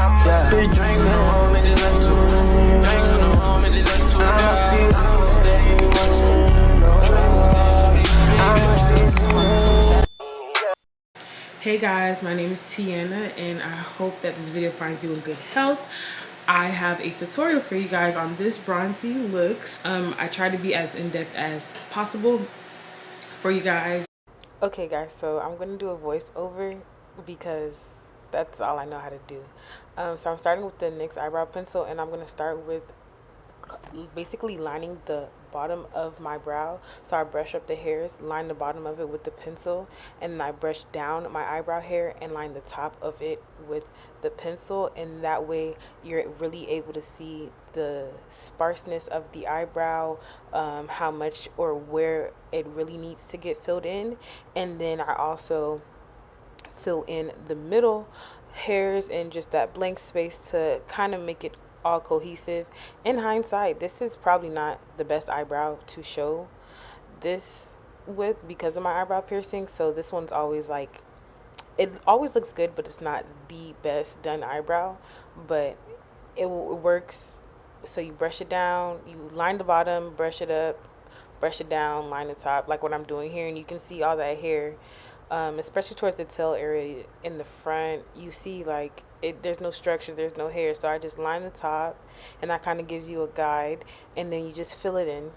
Yeah. Big drinks in the room and just left two. Drinks in the room and just left two. Hey guys, my name is Tiana and I hope that this video finds you in good health. I have a tutorial for you guys on this bronzy looks. I try to be as in-depth as possible for you guys. Okay guys, so I'm going to do a voiceover because that's all I know how to do. So I'm starting with the NYX eyebrow pencil, and I'm going to start with basically lining the bottom of my brow. So I brush up the hairs, line the bottom of it with the pencil, and then I brush down my eyebrow hair and line the top of it with the pencil, and that way you're really able to see the sparseness of the eyebrow, how much or where it really needs to get filled in. And then I also fill in the middle hairs and just that blank space to kind of make it all cohesive. In hindsight, this is probably not the best eyebrow to show this with because of my eyebrow piercing. So this one's always like, it always looks good, but it's not the best done eyebrow, but it works. So you brush it down, you line the bottom, brush it up, brush it down, line the top, like what I'm doing here, and you can see all that hair, especially towards the tail area in the front. You see like there's no structure, there's no hair, so I just line the top, and that kind of gives you a guide, and then you just fill it in.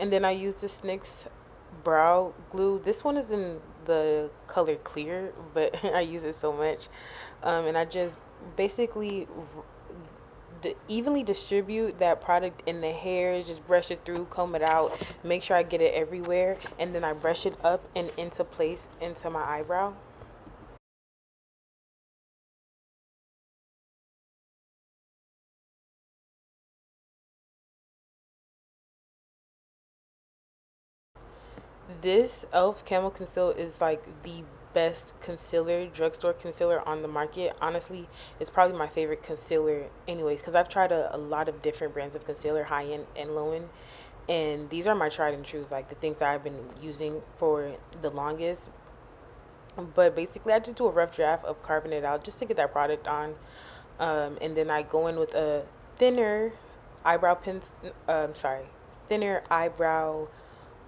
And then I use this NYX brow glue. This one is in the color clear, but I use it so much. And I just basically evenly distribute that product in the hair, just brush it through, comb it out, make sure I get it everywhere, and then I brush it up and into place into my eyebrow. This e.l.f. Camo Conceal is like the best concealer, drugstore concealer on the market. Honestly, it's probably my favorite concealer anyways, because I've tried a lot of different brands of concealer, high-end and low-end, and these are my tried and trues, like the things that I've been using for the longest. But basically I just do a rough draft of carving it out just to get that product on, and then I go in with a thinner eyebrow pencil, sorry, thinner eyebrow,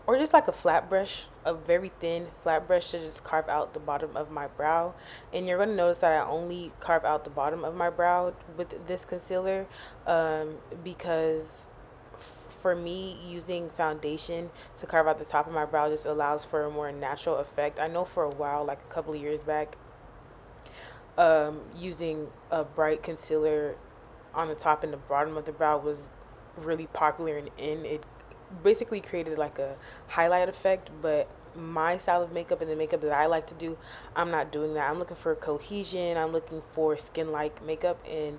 or just like a flat brush, a very thin flat brush, to just carve out the bottom of my brow. And you're going to notice that I only carve out the bottom of my brow with this concealer, because for me, using foundation to carve out the top of my brow just allows for a more natural effect. I know for a while, like a couple of years back, using a bright concealer on the top and the bottom of the brow was really popular and in. It basically created like a highlight effect, but my style of makeup and the makeup that I like to do, I'm not doing that. I'm looking for cohesion, I'm looking for skin-like makeup, and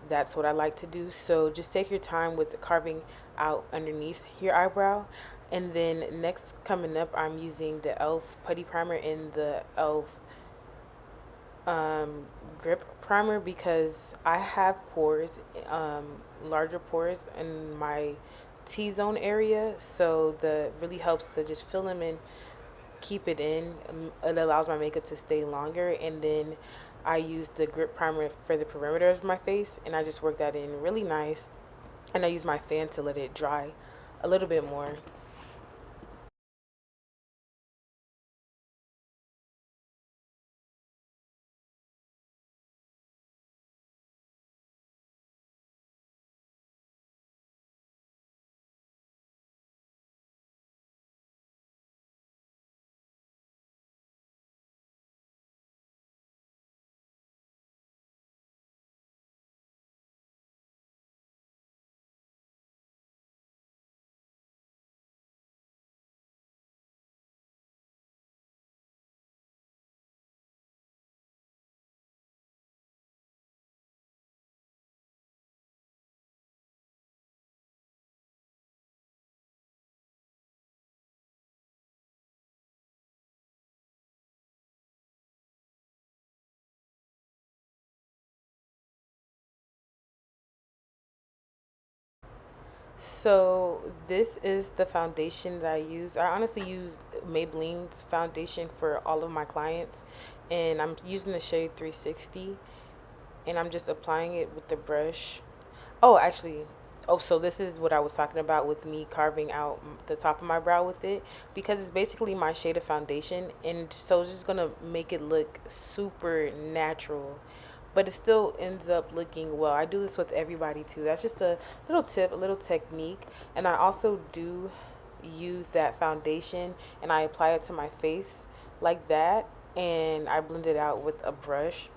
that's what I like to do. So just take your time with carving out underneath your eyebrow. And then next, coming up, I'm using the e.l.f. putty primer and the e.l.f. Grip primer because I have pores, larger pores in my T-zone area, so the really helps to just fill them in, keep it in. It allows my makeup to stay longer. And then I use the grip primer for the perimeter of my face, and I just work that in really nice, and I use my fan to let it dry a little bit more. So this is the foundation that I use. I honestly use Maybelline's foundation for all of my clients, and I'm using the shade 360, and I'm just applying it with the brush. Oh, actually, oh, so this is what I was talking about with me carving out the top of my brow with it, because it's basically my shade of foundation, and so it's just gonna make it look super natural, but it still ends up looking well. I do this with everybody too. That's just a little tip, a little technique. And I also do use that foundation and I apply it to my face like that, and I blend it out with a brush.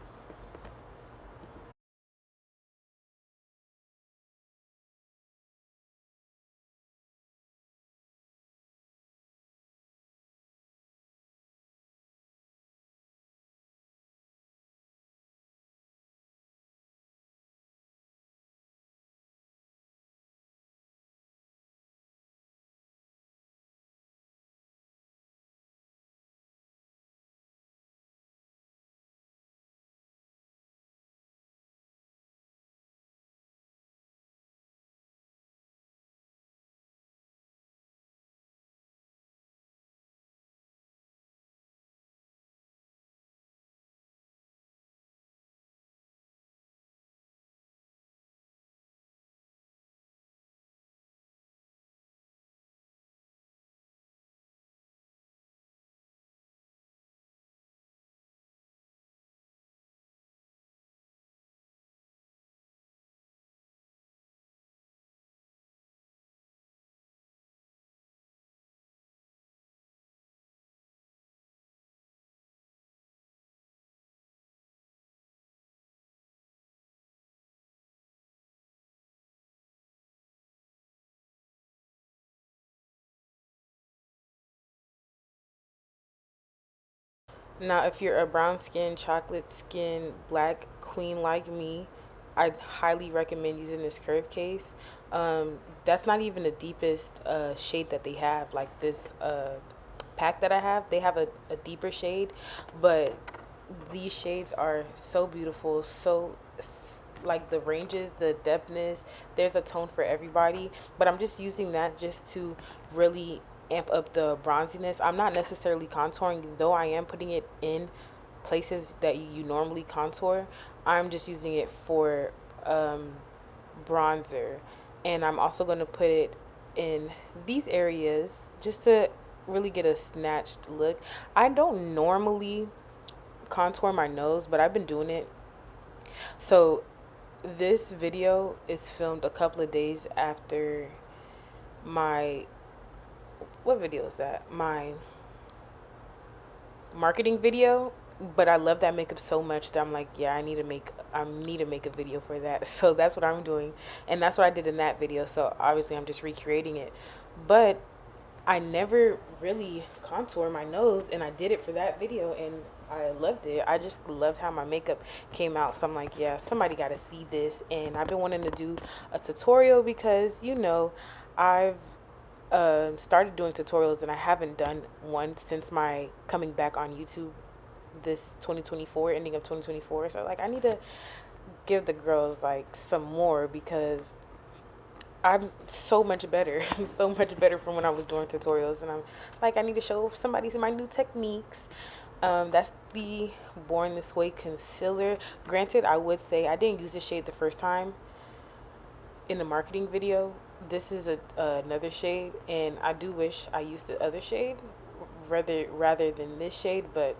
Now, if you're a brown skin, chocolate skin, black queen like me, I highly recommend using this curve case. That's not even the deepest shade that they have. Like this pack that I have, they have a deeper shade, but these shades are so beautiful, so like the ranges, the depthness, there's a tone for everybody, but I'm just using that just to really amp up the bronziness. I'm not necessarily contouring, though I am putting it in places that you normally contour. I'm just using it for um, bronzer, and I'm also going to put it in these areas just to really get a snatched look. I don't normally contour my nose, but I've been doing it. So this video is filmed a couple of days after my, what video is that? My marketing video. But I love that makeup so much that I'm like, yeah, I need to make a video for that. So that's what I'm doing, and that's what I did in that video. So obviously I'm just recreating it, but I never really contour my nose, and I did it for that video, and I loved it. I just loved how my makeup came out. So I'm like, yeah, somebody got to see this. And I've been wanting to do a tutorial because, I've started doing tutorials, and I haven't done one since my coming back on YouTube this 2024, ending of 2024. So like, I need to give the girls like some more because I'm so much better, so much better from when I was doing tutorials, and I'm like, I need to show somebody my new techniques. That's the Born This Way concealer. Granted, I would say I didn't use this shade the first time in the marketing video. This is another shade, and I do wish I used the other shade rather than this shade, but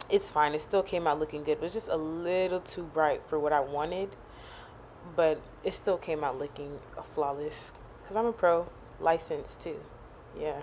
it's fine. It still came out looking good. It was just a little too bright for what I wanted, but it still came out looking flawless because I'm a pro, licensed too. Yeah.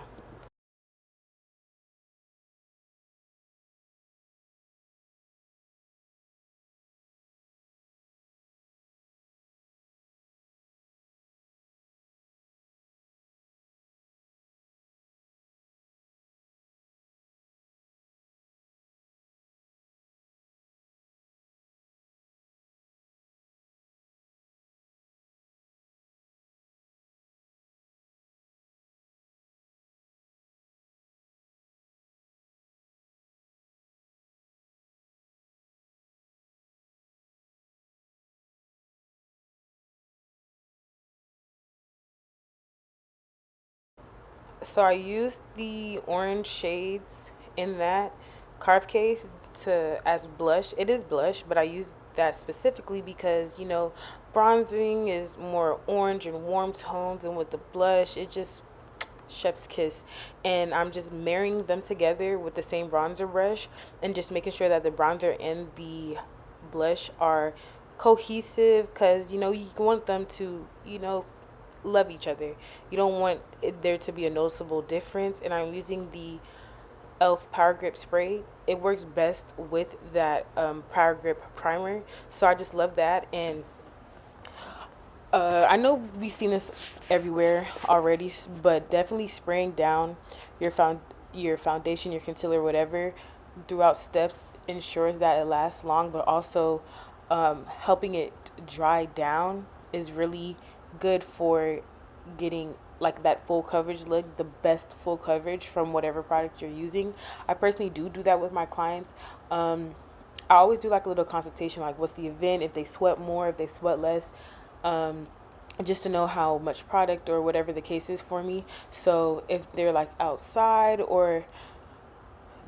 So I used the orange shades in that carve case to as blush. It is blush, but I used that specifically because, you know, bronzing is more orange and warm tones, and with the blush it just chef's kiss. And I'm just marrying them together with the same bronzer brush and just making sure that the bronzer and the blush are cohesive, because you know you want them to, you know, love each other. You don't want there to be a noticeable difference. And I'm using the elf power grip spray. It works best with that power grip primer, so I just love that. And I know we've seen this everywhere already, but definitely spraying down your foundation, your concealer, whatever, throughout steps ensures that it lasts long, but also helping it dry down is really good for getting like that full coverage look, the best full coverage from whatever product you're using. I personally do that with my clients. I always do like a little consultation, like what's the event, if they sweat more, if they sweat less, um, just to know how much product or whatever the case is for me. So if they're like outside or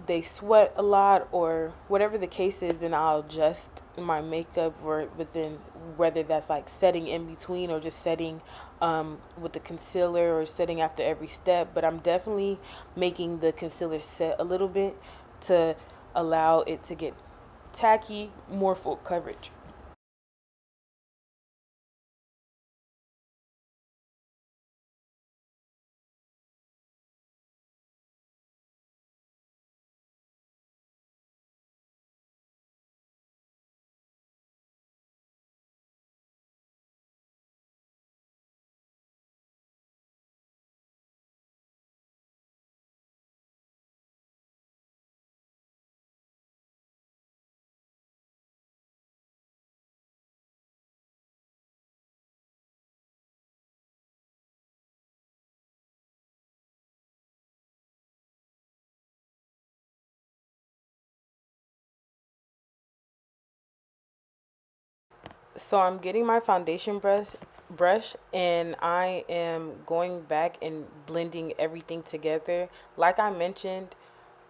they sweat a lot or whatever the case is, then I'll adjust my makeup or within, whether that's like setting in between or just setting with the concealer or setting after every step. But I'm definitely making the concealer set a little bit to allow it to get tacky, more full coverage. So I'm getting my foundation brush and I am going back and blending everything together. Like I mentioned,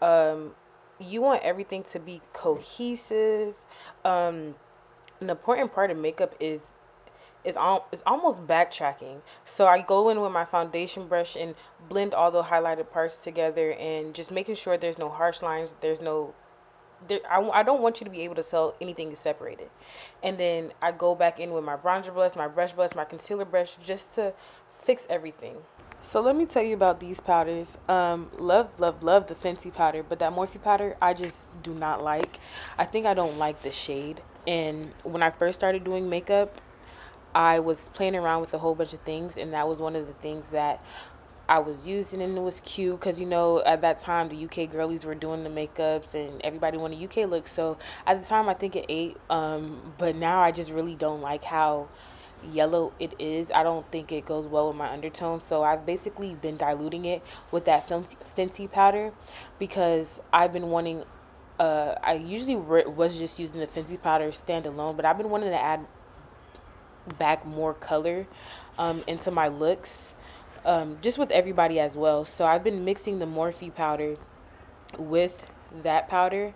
um, you want everything to be cohesive. Um, an important part of makeup is almost backtracking. So I go in with my foundation brush and blend all the highlighted parts together and just making sure there's no harsh lines, there's no I don't want you to be able to tell anything is separated. And then I go back in with my bronzer brush, my concealer brush, just to fix everything. So let me tell you about these powders. Love the Fenty powder, but that Morphe powder I just do not like. I think I don't like the shade. And when I first started doing makeup, I was playing around with a whole bunch of things, and that was one of the things that I was using, and it was cute because, you know, at that time the UK girlies were doing the makeups and everybody wanted UK looks. So at the time I think it ate, but now I just really don't like how yellow it is. I don't think it goes well with my undertone. So I've basically been diluting it with that Fenty powder because I've been wanting. I usually was just using the Fenty powder standalone, but I've been wanting to add back more color into my looks, just with everybody as well. So I've been mixing the Morphe powder with that powder,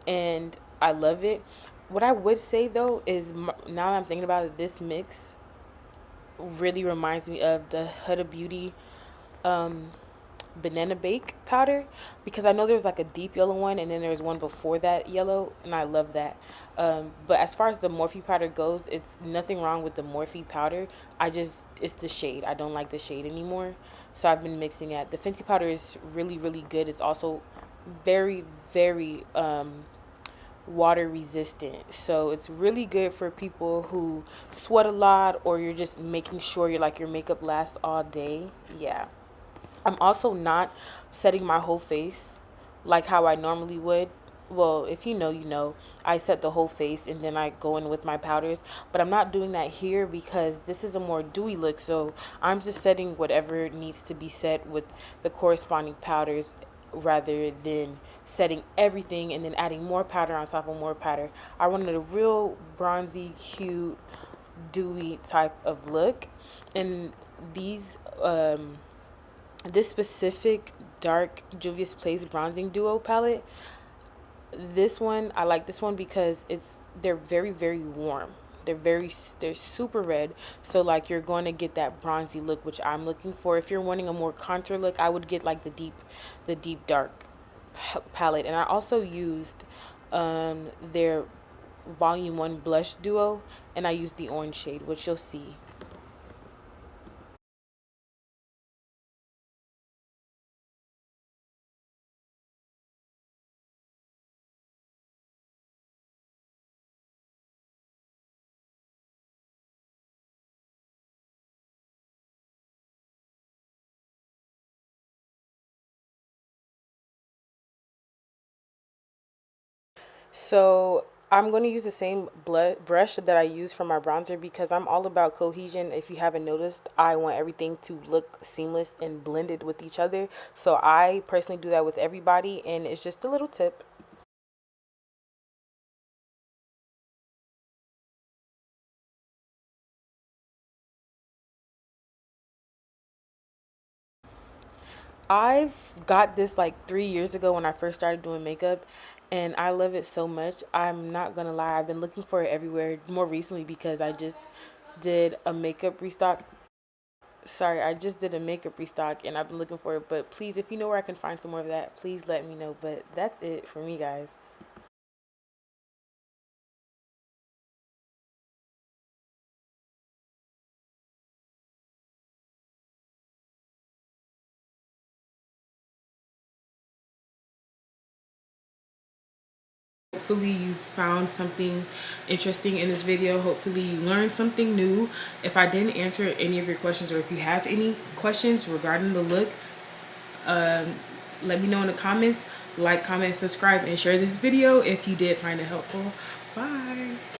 and I love it. What I would say though is, now that I'm thinking about it, this mix really reminds me of the Huda Beauty um, banana bake powder, because I know there's like a deep yellow one and then there's one before that yellow, and I love that. But as far as the Morphe powder goes, it's nothing wrong with the Morphe powder. It's the shade. I don't like the shade anymore. So I've been mixing it. The Fenty powder is really good. It's also very water resistant, so it's really good for people who sweat a lot, or you're just making sure your makeup lasts all day. Yeah. I'm also not setting my whole face like how I normally would. Well, if you know, you know. I set the whole face and then I go in with my powders. But I'm not doing that here because this is a more dewy look. So I'm just setting whatever needs to be set with the corresponding powders rather than setting everything and then adding more powder on top of more powder. I wanted a real bronzy, cute, dewy type of look. And these this specific dark Juvia's Place bronzing duo palette, this one, I like this one because they're very warm. They're super red, so like you're going to get that bronzy look, which I'm looking for. If you're wanting a more contour look, I would get like the deep dark palette. And I also used their volume 1 blush duo, and I used the orange shade, which you'll see. So I'm going to use the same brush that I use for my bronzer because I'm all about cohesion. If you haven't noticed, I want everything to look seamless and blended with each other. So I personally do that with everybody, and it's just a little tip. I've got this like 3 years ago when I first started doing makeup, and I love it so much. I'm not gonna lie, I've been looking for it everywhere more recently because I just did a makeup restock. Sorry, I just did a makeup restock and I've been looking for it. But please, if you know where I can find some more of that, please let me know. But that's it for me, guys. Hopefully you found something interesting in this video. Hopefully you learned something new. If I didn't answer any of your questions, or if you have any questions regarding the look, let me know in the comments. Like, comment, subscribe, and share this video if you did find it helpful. Bye.